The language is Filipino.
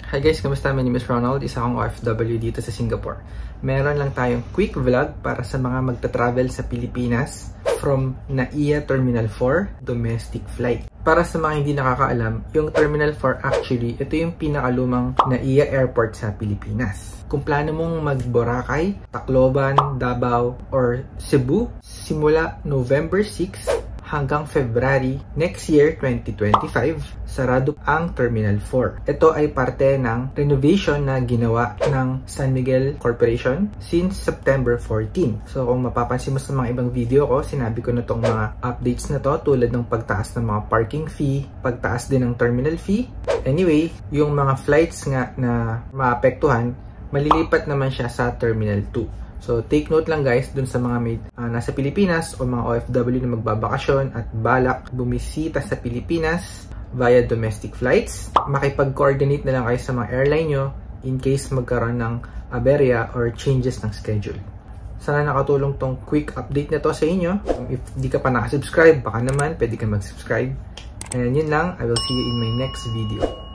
Hi guys, kamusta? My name is Ronald, isa akong OFW dito sa Singapore. Meron lang tayong quick vlog para sa mga magta-travel sa Pilipinas from NAIA Terminal 4 domestic flight. Para sa mga hindi nakakaalam, yung Terminal 4 actually, ito yung pinakalumang NAIA airport sa Pilipinas. Kung plano mong mag-Boracay, Tacloban, Davao, or Cebu, simula November 6 hanggang February next year, 2025, sarado ang Terminal 4. Ito ay parte ng renovation na ginawa ng San Miguel Corporation since September 14. So kung mapapansin mo sa mga ibang video ko, sinabi ko na tong mga updates na to tulad ng pagtaas ng mga parking fee, pagtaas din ng terminal fee. Anyway, yung mga flights nga na maapektuhan, malilipat naman siya sa Terminal 2. So, take note lang guys dun sa mga nasa Pilipinas o mga OFW na magbabakasyon at balak bumisita sa Pilipinas via domestic flights. Makipag-coordinate na lang kayo sa mga airline nyo in case magkaroon ng aberya or changes ng schedule. Sana nakatulong tong quick update na to sa inyo. If di ka pa nakasubscribe, baka naman pwede ka mag-subscribe. And yun lang, I will see you in my next video.